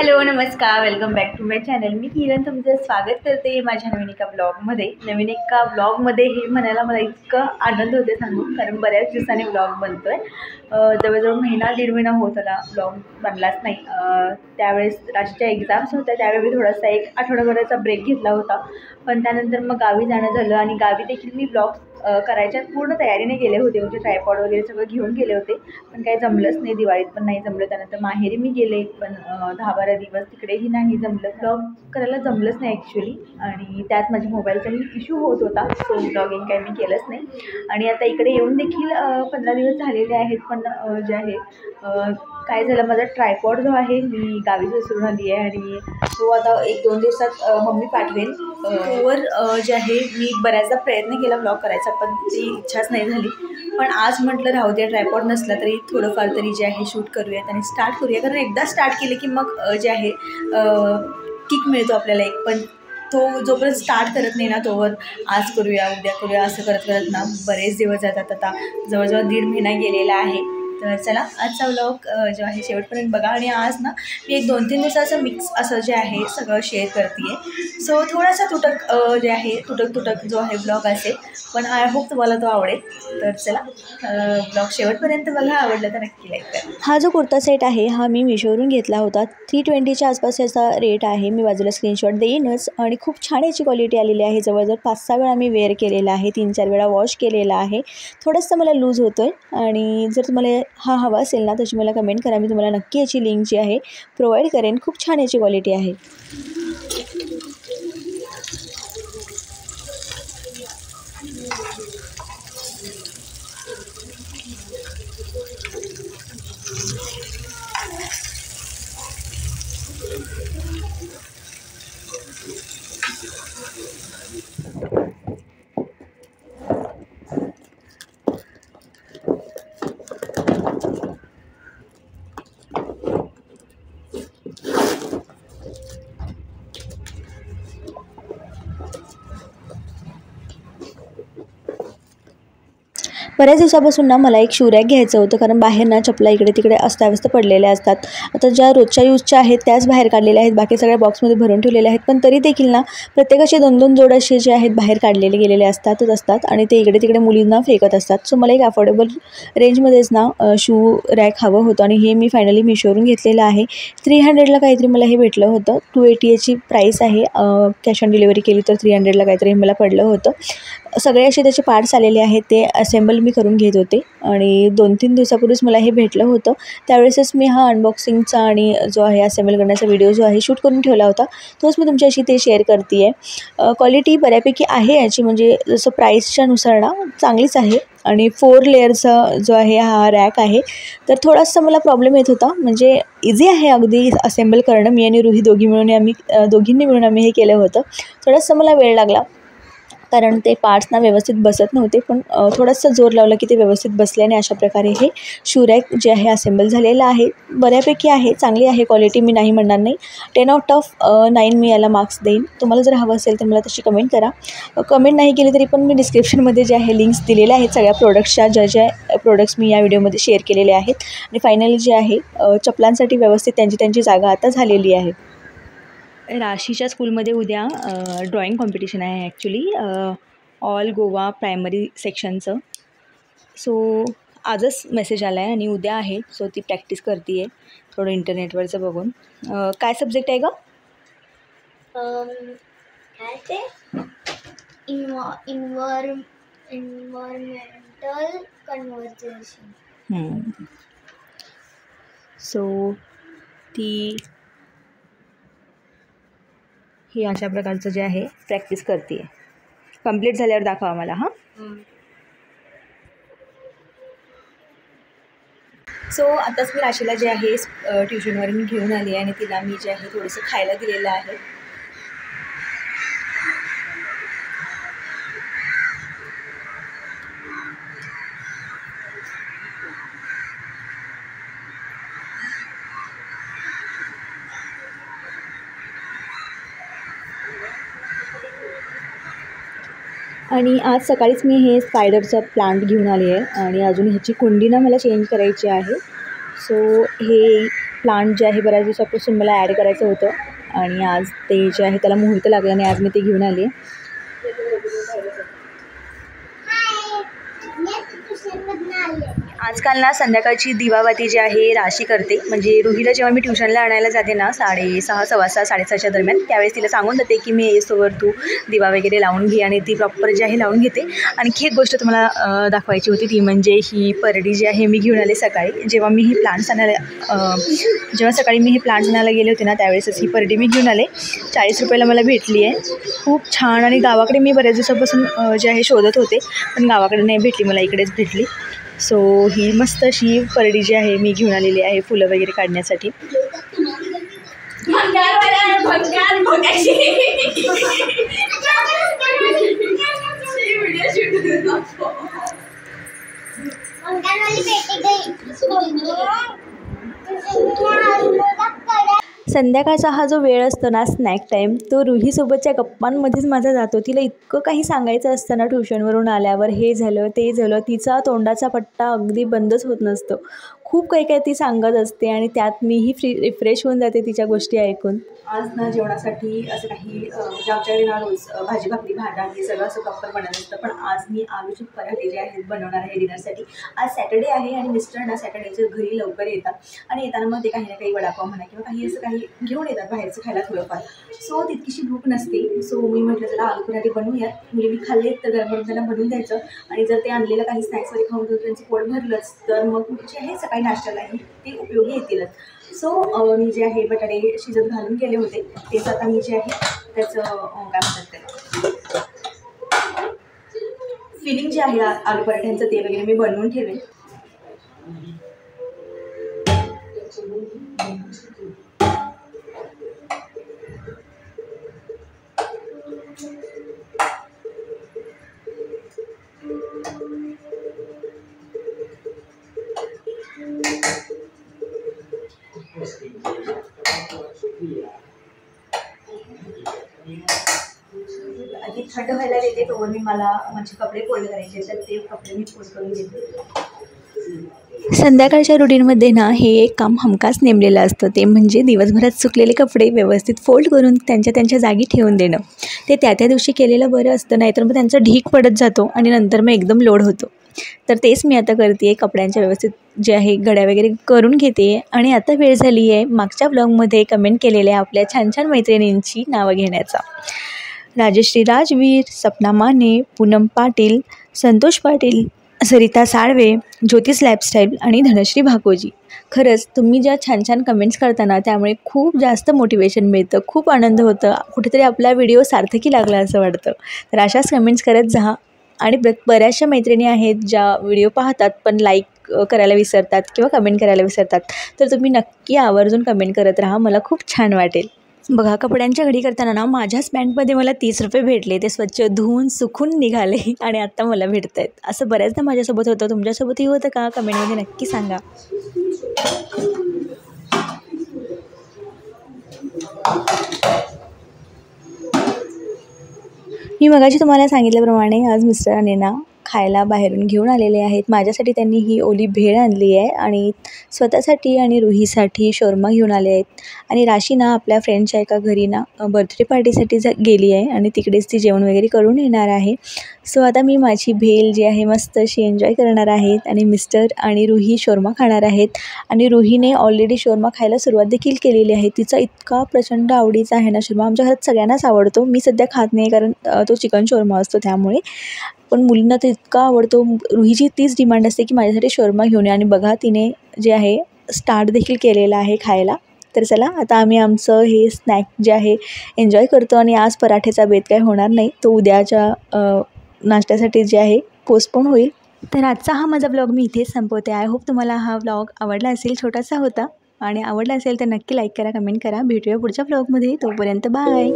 Hello नमस्कार, welcome back to my channel. मी किरण तुमचं स्वागत करते माझ्या नवीन एका ब्लॉगमध्ये. नवीन एका ब्लॉगमध्ये हे म्हणायला मला इतकं आनंद होते सांगू, कारण बऱ्याच दिवसांनी ब्लॉग बनतो आहे. जवळजवळ महिना दीड महिना होत आला ब्लॉग बनलाच नाही. त्यावेळेस राशीच्या एक्झाम्स होत्या, त्यावेळी मी थोडासा एक आठवडाभराचा ब्रेक घेतला होता. पण त्यानंतर मग गावी जाणं झालं आणि गावी देखील मी ब्लॉग करायच्या पूर्ण तयारीने गेले होते. म्हणजे ट्रायपॉड वगैरे सगळं घेऊन गेले होते, पण काही जमलंच नाही. दिवाळीत पण नाही जमलं. त्यानंतर माहेरी मी गेले, पण 10-12 दिवस तिकडेही नाही जमलं. ब्लॉग करायला जमलंच नाही ॲक्च्युली. आणि त्यात माझ्या मोबाईलचाही इश्यू होत होता, सो ब्लॉगिंग काही मी केलंच नाही. आणि आता इकडे येऊन देखील 15 दिवस झालेले आहेत. पण जे आहे काय झालं, माझा ट्रायपॉड जो आहे मी गावीच विसरून आली आहे आणि तो आता 1-2 दिवसात मम्मी पाठवेल. तोवर जे आहे मी बऱ्याचदा प्रयत्न केला ब्लॉग करायचा, पण ती इच्छाच नाही झाली. पण आज म्हटलं राहू द्या, ट्रायपॉड नसला तरी थोडंफार तरी जे आहे शूट करूयात आणि स्टार्ट करूया. कारण एकदा स्टार्ट केले की मग जे आहे किक मिळतो आपल्याला एक. पण तो जोपर्यंत स्टार्ट करत नाही ना, तोवर आज करूया उद्या करूया असं करत करत ना बरेच दिवस जातात. आता जवळजवळ 1.5 महिना गेलेला आहे. तर चला आजचा व्लॉग जो आहे शेवटपर्यंत बघा. आणि आज ना मी एक 2-3 दिवसाचं मिक्स असं जे आहे सगळं शेअर करते आहे. सो थोडासा तुटक जे आहे तुटक जो आहे ब्लॉग असेल, पण आय होप तुम्हाला तो आवडेल. तर चला ब्लॉग शेवटपर्यंत बघा, आवडलं तर नक्की लाईक करा. हा जो कुर्ता सेट आहे हा मी मिशोवरून घेतला होता. 320च्या आसपास याचा रेट आहे. मी बाजूला स्क्रीनशॉट देईनच. आणि खूप छान याची क्वालिटी आलेली आहे. जवळजवळ 5-6 वेळा मी वेअर केलेला आहे, 3-4 वेळा वॉश केलेला आहे. थोडंसं मला लूज होतो आहे. आणि जर तुम्हाला हा हवा असेल ना तशी मला कमेंट करा, मी तुम्हाला नक्की याची लिंक जी आहे प्रोव्हाइड करेन. खूप छान याची क्वालिटी आहे. बऱ्याच दिवसापासून ना मला एक शू रॅक घ्यायचं होतं, कारण बाहेर ना चपला इकडे तिकडे अस्ताव्यस्त पडलेल्या असतात. आता ज्या रोजच्या यूजच्या आहेत त्याच बाहेर काढलेल्या आहेत, बाकी सगळ्या बॉक्समध्ये भरून ठेवलेल्या आहेत. पण तरी देखील ना प्रत्येकाचे 2-2 जोड असे जे आहेत बाहेर काढलेले गेलेले असतात आणि ते इकडे तिकडे मुलींना फेकत असतात. सो मला एक अफोर्डेबल रेंजमध्येच ना शू रॅक हवं होतं आणि हे मी फायनली मिशोवरून घेतलेलं आहे. 300ला काहीतरी मला हे भेटलं होतं. 280 याची प्राईस आहे. कॅश ऑन डिलिव्हरी केली तर 300ला काहीतरी मला पडलं होतं. सगळे असे त्याचे पार्ट्स आलेले आहेत, ते असेंबल मी करून घेत होते. आणि 2-3 दिवसापूर्वीच मला हे भेटलं होतं. त्यावेळेसच मी हा अनबॉक्सिंगचा आणि जो आहे असेंबल करण्याचा व्हिडिओ जो आहे शूट करून ठेवला होता, तोच मी तुमच्याशी ते शेअर करते आहे. क्वालिटी बऱ्यापैकी आहे याची, म्हणजे जसं प्राईसच्या नुसार ना चांगलीच आहे. आणि 4 लेअरचा जो आहे हा रॅक आहे. तर थोडासा मला प्रॉब्लेम येत होता, म्हणजे इझी आहे अगदी असेंबल करणं. मी आणि रुही दोघींनी मिळून आम्ही हे केलं होतं. थोडंसं मला वेळ लागला, कारण ते पार्ट्स ना व्यवस्थित बसत नव्हते. पण थोडंसं जोर लावलं की ते व्यवस्थित बसले आणि अशा प्रकारे हे शू रॅक जे आहे असेंबल झालेलं आहे. बऱ्यापैकी आहे, चांगली आहे क्वालिटी, मी नाही म्हणणार नाही. 10 आउट ऑफ 9 मी याला मार्क्स देईन. तुम्हाला जर हवं असेल तर मला तशी कमेंट करा. कमेंट नाही केली तरी पण मी डिस्क्रिप्शनमध्ये जे आहे लिंक्स दिलेल्या आहेत सगळ्या प्रोडक्ट्सच्या, ज्या प्रोडक्ट्स मी या व्हिडिओमध्ये शेअर केलेले आहेत. आणि फायनली जे आहे चपलांसाठी व्यवस्थित त्यांची जागा आता झालेली आहे. राशीच्या स्कूलमध्ये उद्या ड्रॉइंग कॉम्पिटिशन आहे ॲक्च्युली, ऑल गोवा प्रायमरी सेक्शनचं. सो आजच मेसेज आला आहे आणि उद्या आहे. सो ती प्रॅक्टिस करते आहे थोडं इंटरनेटवरचं बघून. काय सब्जेक्ट आहे गं? काय ते इन्व्हायरमेंटल कन्व्हर्सेशन. सो ती ही अशा प्रकारचं जे आहे प्रॅक्टिस करते आहे. कंप्लीट झाल्यावर दाखवा मला. हां, सो आताच मी राशीला जे आहे ट्युशनवरून घेऊन आली आहे आणि तिला मी जे आहे थोडंसं खायला दिलेलं आहे. आणि आज सकाळीच मी हे स्पायडरचं प्लांट घेऊन आली आहे आणि अजून ह्याची कुंडी ना मला चेंज करायची आहे. सो हे प्लांट जे आहे बऱ्याच दिवसापासून मला ॲड करायचं होतं आणि आज ते जे आहे त्याला मुहूर्त लागला आणि आज मी ते घेऊन आली आहे. आजकाल ना संध्याकाळची दिवाबत्ती जी आहे राशी करते. म्हणजे रुहीला जेव्हा मी ट्युशनला आणायला जाते ना 6:30 6:15 6:30च्या दरम्यान, त्यावेळेस तिला सांगून जाते की मी येईस्तोवर तू दिवा वगैरे लावून घे आणि ती प्रॉपर जी आहे लावून घेते. आणखी एक गोष्ट तुम्हाला दाखवायची होती ती म्हणजे ही परडी जी आहे मी घेऊन आले सकाळी. जेव्हा मी ही प्लांट्स आणायला सकाळी मी हे प्लांट्स आणायला गेले होते ना त्यावेळेसच ही परडी मी घेऊन आले. 40 रुपयाला मला भेटली आहे. खूप छान आणि गावाकडे मी बऱ्याच दिवसापासून जे आहे शोधत होते पण गावाकडे नाही भेटली, मला इकडेच भेटली. सो ही मस्त अशी परडी जी आहे मी घेऊन आलेली आहे फुलं वगैरे काढण्यासाठी. संध्याकाळचा हा जो वेळ असतो ना स्नॅक टाईम, तो रुहीसोबतच्या गप्पांमध्येच माझा जातो. तिला इतकं काही सांगायचं असतं ना ट्युशनवरून आल्यावर, हे झालं ते झालं, तिचा तोंडाचा पट्टा अगदी बंदच होत नसतो. खूप काही काही ती सांगत असते आणि त्यात मीही रिफ्रेश होऊन जाते तिच्या गोष्टी ऐकून. आज ना जेवणासाठी असं काही म्हणजे आमच्याकडे ना रोज भाजी भाकरी भाज्या हे सगळं असं प्रॉपर बनत असतं, पण आज मी आलूचे पराठे जे आहेत बनवणार आहे डिनरसाठी. आज सॅटर्डे आहे आणि मिस्टर ना सॅटर्डेच्या घरी लवकर येतात आणि येताना मग ते काही ना काही वडापाव म्हणा किंवा काही असं काही घेऊन येतात बाहेरचं खायला थोडंफार. सो तितकीशी भूक नसते. सो मी म्हटलं चला आलू पराठे बनवूयात. मुलींनी खाल्ले तर गरम गरम त्यांना बनवून द्यायचं आणि जर ते आणलेलं काही स्नॅक्स वगैरे खाऊन जर त्यांचं पोट भरलंच तर मग जे आहे सकाळी नाश्त्यालाही ते उपयोगी येतीलच. सो मी जे आहे बटाटे शिजत घालून गेले होते तेच आता मी जे आहे त्याचं काय म्हणतात ते फिलिंग जे आहे आलू पराठ्यांचं ते वगैरे मी बनवून ठेवेन. आधी थंड व्हायला देते तोवर मी मला माझे कपडे फोल्ड करायचे तर ते कपडे मी फोल्ड करून घेते. संध्याकाळच्या रुटीनमध्ये ना हे एक काम हमखास नेमलेलं असतं, ते म्हणजे दिवसभरात सुकलेले कपडे व्यवस्थित फोल्ड करून त्यांच्या जागी ठेवून देणं. ते त्या दिवशी केलेलं बरं असतं, नाहीतर मग त्यांचा ढीक पडत जातो आणि नंतर मग एकदम लोड होतो. तर तेच मी आता करते, कपड्यांच्या व्यवस्थित जे आहे घड्या वगैरे करून घेते. आणि आता वेळ झाली आहे मागच्या ब्लॉगमध्ये कमेंट केलेल्या आपल्या छान छान मैत्रिणींची नावं घेण्याचा. राजश्री राजवीर, सपना माने, पूनम पाटील, संतोष पाटील, सरिता साळवे, ज्योतिष लाईफस्टाईल आणि धनश्री भाकोजी. खरंच तुम्ही ज्या छान छान कमेंट्स करताना त्यामुळे खूप जास्त मोटिवेशन मिळतं, खूप आनंद होतं, कुठेतरी आपला व्हिडिओ सार्थकी लागला असं वाटतं. तर अशाच कमेंट्स करत जा. आणि बऱ्याचशा मैत्रिणी आहेत ज्या व्हिडिओ पाहतात पण लाईक करायला विसरतात किंवा कमेंट करायला विसरतात, तर तुम्ही नक्की आवर्जून कमेंट करत राहा, मला खूप छान वाटेल. बघा कपड्यांच्या घडी करताना ना माझ्याच पॅन्टमध्ये मला 30 रुपये भेटले, ते स्वच्छ धुवून सुकून निघाले आणि आत्ता मला भेटत आहेत. असं बऱ्याचदा माझ्यासोबत होतं, तुमच्यासोबतही होतं का? कमेंटमध्ये नक्की सांगा. मी मगाशी तुम्हाला सांगितल्याप्रमाणे आज मिस्टरांनी ना खायला बाहेरून घेऊन आलेले आहेत. माझ्यासाठी त्यांनी ही ओली भेळ आणली आहे आणि स्वतःसाठी आणि रुहीसाठी शोरमा घेऊन आले आहेत. आणि राशी ना आपल्या फ्रेंडच्या एका घरी ना बर्थडे पार्टीसाठी गेली आहे आणि तिकडेच ती जेवण वगैरे करून येणार आहे. सो आता मी माझी भेळ जी आहे मस्त अशी एन्जॉय करणार आहेत आणि मिस्टर आणि रुही शोरमा खाणार आहेत. आणि रुहीने ऑलरेडी शोरमा खायला सुरुवात देखील केलेली आहे. तिचा इतका प्रचंड आवडीचा आहे ना शोरमा, आमच्या घरात सगळ्यांनाच आवडतो. मी सध्या खात नाही कारण तो चिकन शोरमा असतो त्यामुळे, पण मुलींना तो इतका आवडतो. रुहीची तीच डिमांड असते की माझ्यासाठी शोरमा घेऊन ये. आणि बघा तिने जे आहे स्टार्ट देखील केलेलं आहे खायला. तर चला आता आम्ही आमचं हे स्नॅक जे आहे एन्जॉय करतो. आणि आज पराठेचा बेत काय होणार नाही, तो उद्याच्या नाश्त्यासाठी जे आहे पोस्टपोन होईल. तर आजचा हा माझा ब्लॉग मी इथेच संपवते. आय होप तुम्हाला हा ब्लॉग आवडला असेल, छोटासा होता. आणि आवडला असेल तर नक्की लाईक करा, कमेंट करा. भेटूया पुढच्या ब्लॉगमध्ये, तोपर्यंत बाय.